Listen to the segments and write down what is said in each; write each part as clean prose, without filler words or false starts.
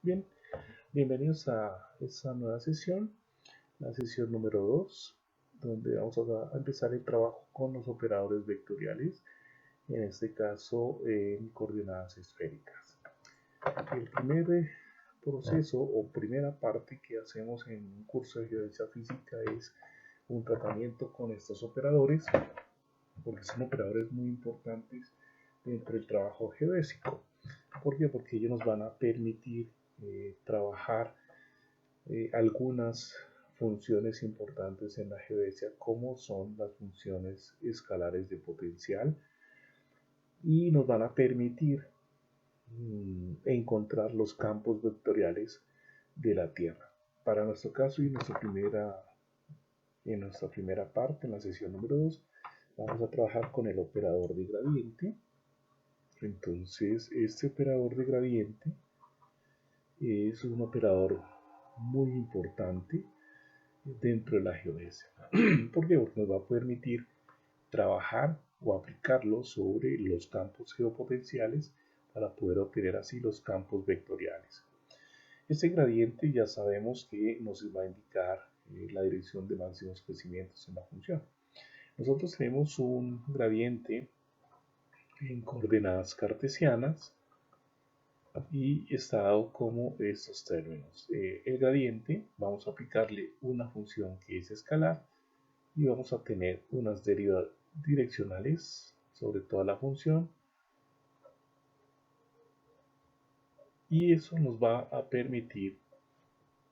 Bien, bienvenidos a esta nueva sesión, la sesión número 2, donde vamos a empezar el trabajo con los operadores vectoriales, en este caso en coordenadas esféricas. El primer proceso o primera parte que hacemos en un curso de geodesia física es un tratamiento con estos operadores, porque son operadores muy importantes dentro del trabajo geodésico. ¿Por qué? Porque ellos nos van a permitir trabajar algunas funciones importantes en la geodesia, como son las funciones escalares de potencial, y nos van a permitir encontrar los campos vectoriales de la Tierra. Para nuestro caso y en nuestra primera parte, en la sesión número 2, vamos a trabajar con el operador de gradiente. Entonces, este operador de gradiente es un operador muy importante dentro de la geodesia. ¿Por qué? Porque nos va a permitir trabajar o aplicarlo sobre los campos geopotenciales para poder obtener así los campos vectoriales. Este gradiente ya sabemos que nos va a indicar la dirección de máximos crecimientos en la función. Nosotros tenemos un gradiente en coordenadas cartesianas y está dado como estos términos. El gradiente, vamos a aplicarle una función que es escalar y vamos a tener unas derivas direccionales sobre toda la función, y eso nos va a permitir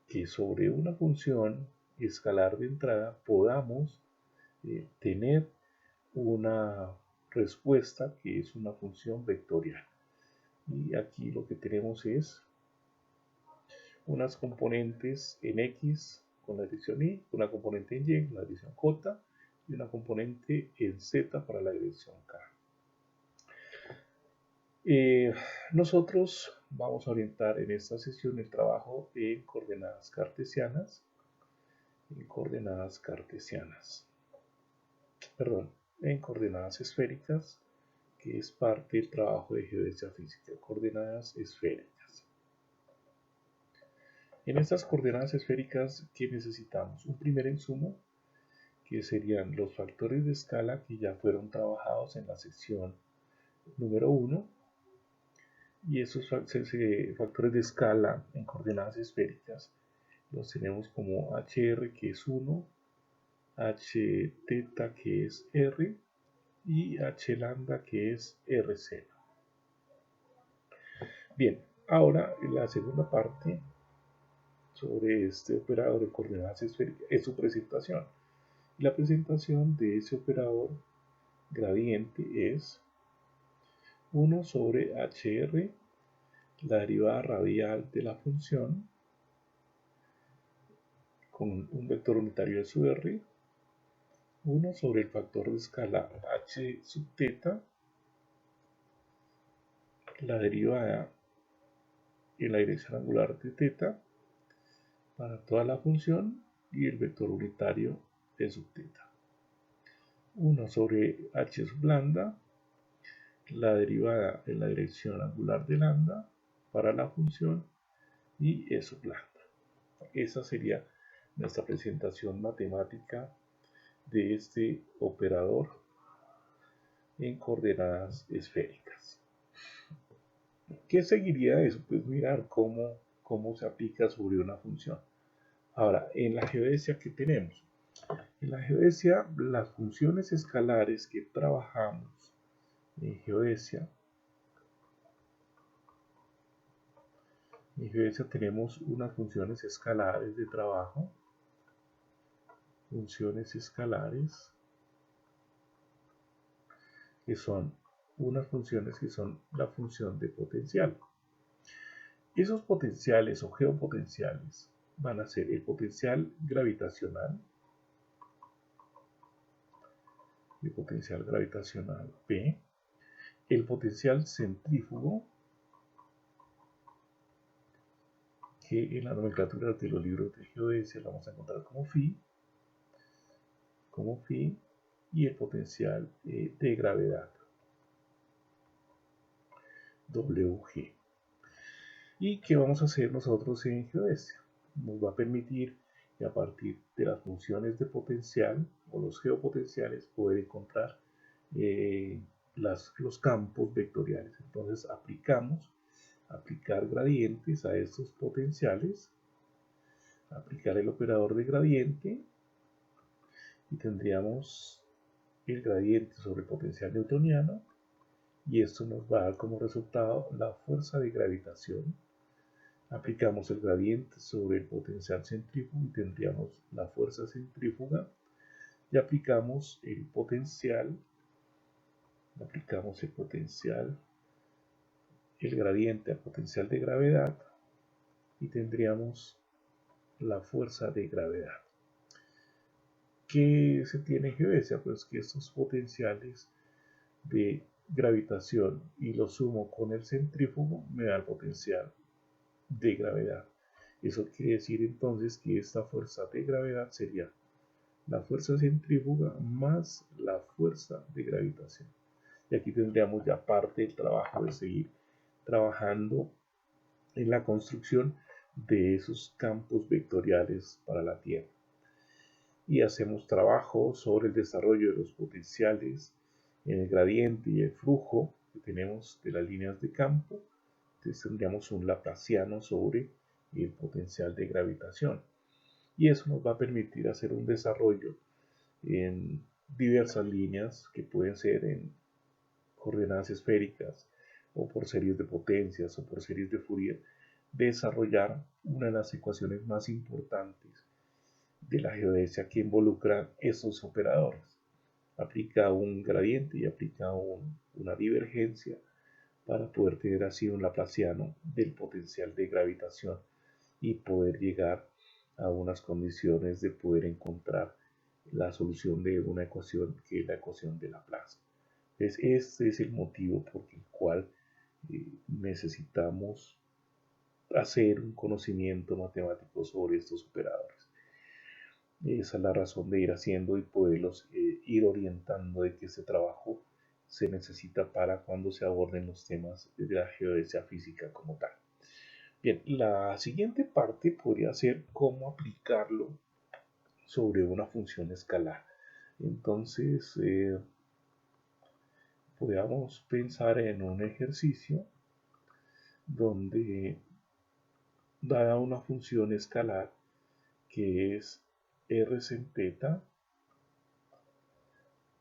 que sobre una función escalar de entrada podamos tener una respuesta que es una función vectorial. Y aquí lo que tenemos es unas componentes en X con la dirección Y, una componente en Y con la dirección J y una componente en Z para la dirección K. Nosotros vamos a orientar en esta sesión el trabajo en coordenadas cartesianas, en coordenadas esféricas, que es parte del trabajo de geodesia física, coordenadas esféricas. En estas coordenadas esféricas, ¿qué necesitamos? Un primer insumo, que serían los factores de escala que ya fueron trabajados en la sección número 1, y esos factores de escala en coordenadas esféricas los tenemos como HR, que es 1, H teta, que es R, y H lambda, que es R0. Bien, ahora la segunda parte sobre este operador de coordenadas esféricas es su presentación. La presentación de ese operador gradiente es 1 sobre HR, la derivada radial de la función, con un vector unitario de su R, 1 sobre el factor de escala h sub teta, la derivada en la dirección angular de teta para toda la función y el vector unitario de sub teta. 1 sobre h sub lambda, la derivada en la dirección angular de lambda para la función y e sub lambda. Esa sería nuestra presentación matemática de este operador en coordenadas esféricas. ¿Qué seguiría de eso? Pues mirar cómo se aplica sobre una función. Ahora, en la geodesia, ¿qué tenemos? En la geodesia, las funciones escalares que trabajamos en geodesia tenemos unas funciones escalares de trabajo, funciones escalares, que son unas funciones que son la función de potencial. Esos potenciales o geopotenciales van a ser el potencial gravitacional P, el potencial centrífugo, que en la nomenclatura de los libros de geodesia lo vamos a encontrar como phi, y el potencial de gravedad, WG. ¿Y qué vamos a hacer nosotros en geodesia? Nos va a permitir que a partir de las funciones de potencial o los geopotenciales poder encontrar los campos vectoriales. Entonces aplicar gradientes a estos potenciales, aplicar el operador de gradiente y tendríamos el gradiente sobre el potencial newtoniano y esto nos va a dar como resultado la fuerza de gravitación. Aplicamos el gradiente sobre el potencial centrífugo y tendríamos la fuerza centrífuga y aplicamos el potencial, el gradiente al potencial de gravedad y tendríamos la fuerza de gravedad. ¿Qué se tiene en geodesia? Pues que estos potenciales de gravitación y lo sumo con el centrífugo me da el potencial de gravedad. Eso quiere decir entonces que esta fuerza de gravedad sería la fuerza centrífuga más la fuerza de gravitación. Y aquí tendríamos ya parte del trabajo de seguir trabajando en la construcción de esos campos vectoriales para la Tierra. Y hacemos trabajo sobre el desarrollo de los potenciales en el gradiente y el flujo que tenemos de las líneas de campo. Entonces tendríamos un laplaciano sobre el potencial de gravitación. Y eso nos va a permitir hacer un desarrollo en diversas líneas que pueden ser en coordenadas esféricas o por series de potencias o por series de Fourier, desarrollar una de las ecuaciones más importantes de la geodesia que involucra estos operadores. Aplica un gradiente y aplica una divergencia para poder tener así un laplaciano del potencial de gravitación y poder llegar a unas condiciones de poder encontrar la solución de una ecuación que es la ecuación de Laplace. Entonces, este es el motivo por el cual necesitamos hacer un conocimiento matemático sobre estos operadores. Esa es la razón de ir haciendo y poderlos ir orientando de que este trabajo se necesita para cuando se aborden los temas de la geodesia física como tal. Bien, la siguiente parte podría ser cómo aplicarlo sobre una función escalar. Entonces, podríamos pensar en un ejercicio donde dada una función escalar que es r sin teta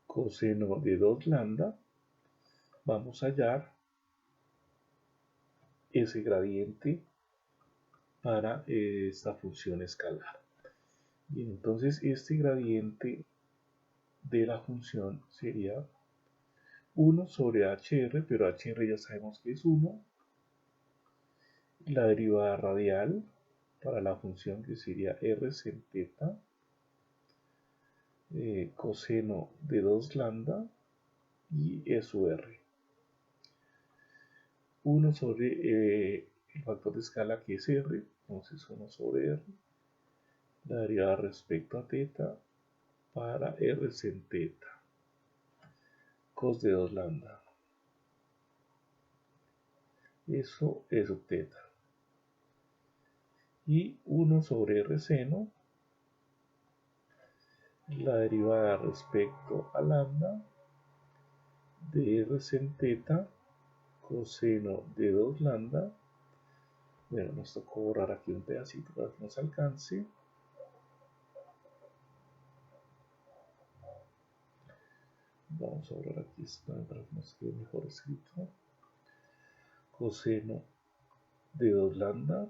coseno de 2 lambda, vamos a hallar ese gradiente para esta función escalar. Y entonces este gradiente de la función sería 1 sobre hr, pero hr ya sabemos que es 1, la derivada radial para la función que sería r sin teta coseno de 2 lambda y e sub r. 1 sobre el factor de escala que es r, entonces 1 sobre r, la derivada respecto a teta para r sin teta, cos de 2 lambda. Eso es sub teta. Y 1 sobre r seno, la derivada respecto a lambda de r sin teta coseno de 2 lambda. Bueno, nos tocó borrar aquí un pedacito para que nos alcance. Vamos a borrar aquí esto para que nos quede mejor escrito. Coseno de 2 lambda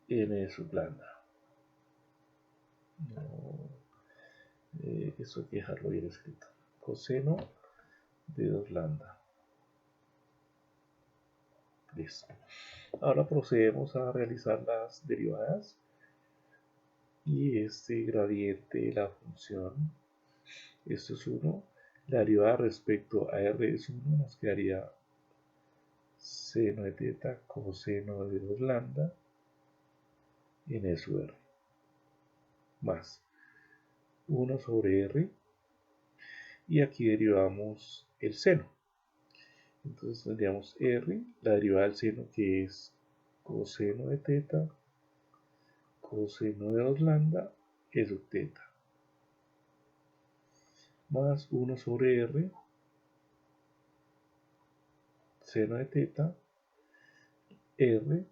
n sub lambda. No, eso hay que dejarlo bien escrito. Coseno de 2 lambda. Listo. Ahora procedemos a realizar las derivadas. Y este gradiente de la función, esto es 1, la derivada respecto a r es 1, nos quedaría seno de teta coseno de 2 lambda en e sub r, más 1 sobre r, y aquí derivamos el seno. Entonces tendríamos R, la derivada del seno, que es coseno de teta, coseno de 2 lambda, E sub teta, más 1 sobre R, seno de teta, R,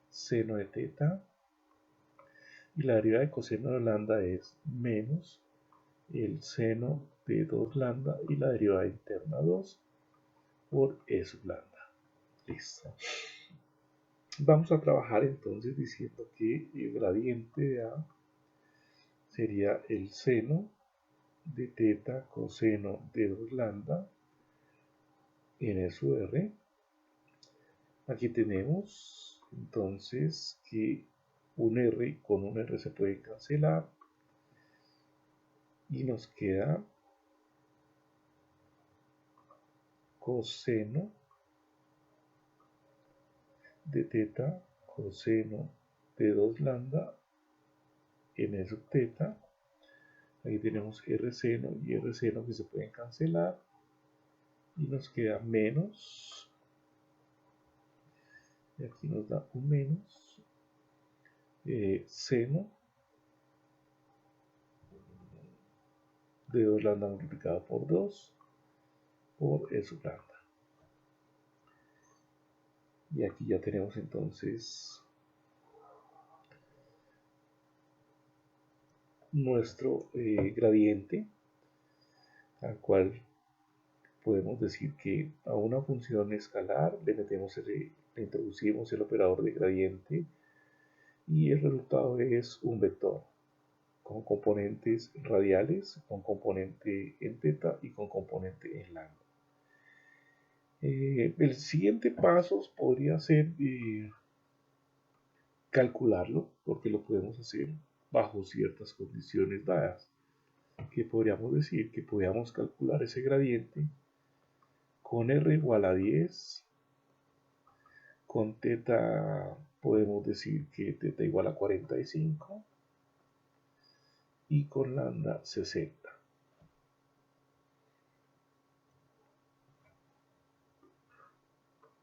seno de teta, y la derivada de coseno de lambda es menos el seno de 2 lambda y la derivada interna 2 por E sub lambda. Listo. Vamos a trabajar entonces diciendo que el gradiente de A sería el seno de teta coseno de 2 lambda en E sub R. Aquí tenemos entonces que un R con un R se puede cancelar y nos queda coseno de teta coseno de 2 lambda en E sub teta. Aquí tenemos R seno y R seno que se pueden cancelar y nos queda menos, y aquí nos da un menos, seno de 2 lambda multiplicado por 2 por E sub lambda. Y aquí ya tenemos entonces nuestro gradiente, al cual podemos decir que a una función escalar le introducimos el operador de gradiente y el resultado es un vector con componentes radiales, con componente en teta y con componente en lambda. El siguiente paso podría ser calcularlo, porque lo podemos hacer bajo ciertas condiciones dadas. Que podríamos decir que podríamos calcular ese gradiente con R igual a 10, con teta podemos decir que teta igual a 45 y con lambda 60.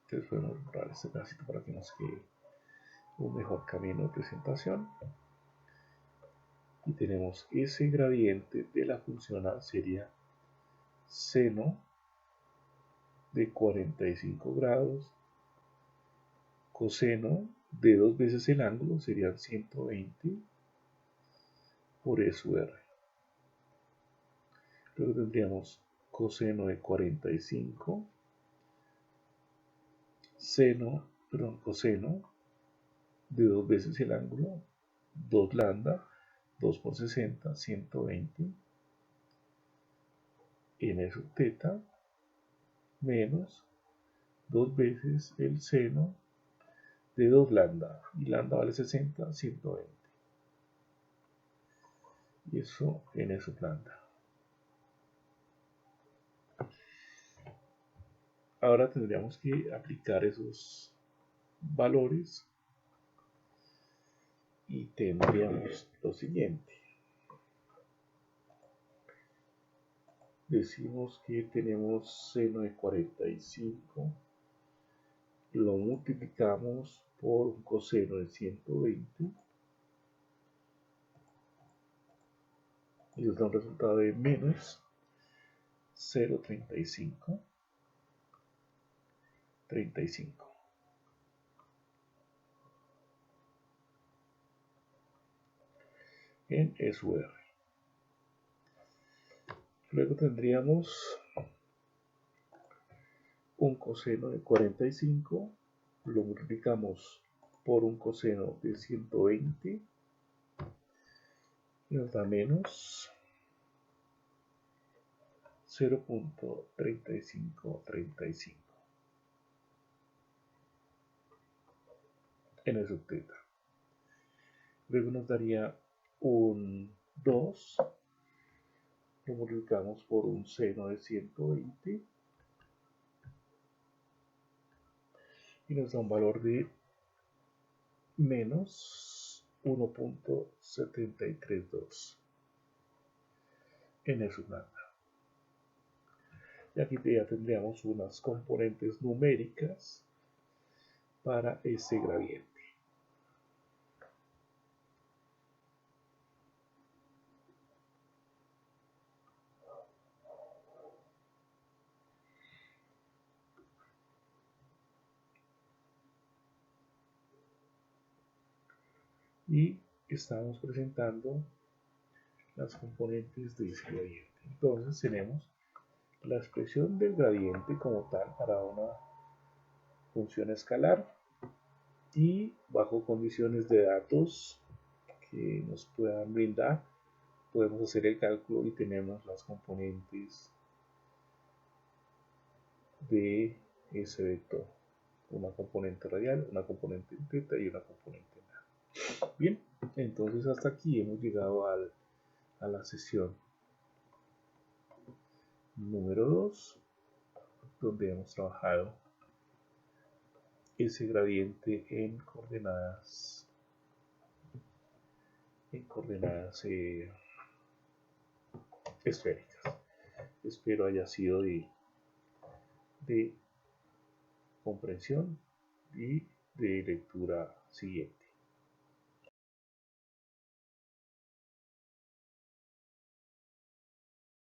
Entonces podemos borrar este pedacito para que nos quede un mejor camino de presentación. Y tenemos ese gradiente de la función A sería seno de 45 grados, coseno de 2 veces el ángulo serían 120 por E sub R. Luego tendríamos coseno de 45, coseno de 2 veces el ángulo, 2 lambda, 2 por 60, 120, en E sub teta, menos 2 veces el seno de 2 lambda, y lambda vale 60, 120. Y eso en E sub lambda. Ahora tendríamos que aplicar esos valores y tendríamos lo siguiente. Decimos que tenemos seno de 45, lo multiplicamos por un coseno de 120 y nos da un resultado de menos 0,35. En E sub R. Luego tendríamos un coseno de 45, lo multiplicamos por un coseno de 120 y nos da menos 0.3535 en E sub teta. Luego nos daría un 2, lo multiplicamos por un seno de 120 y nos da un valor de menos 1.732 en E sub lambda. Y aquí ya tendríamos unas componentes numéricas para ese gradiente. Y estamos presentando las componentes de ese gradiente. Entonces tenemos la expresión del gradiente como tal para una función escalar y bajo condiciones de datos que nos puedan brindar podemos hacer el cálculo y tenemos las componentes de ese vector, una componente radial, una componente en teta y una componente en A. Bien, entonces hasta aquí hemos llegado a la sesión número 2, donde hemos trabajado ese gradiente en coordenadas esféricas. Espero haya sido de comprensión y de lectura siguiente.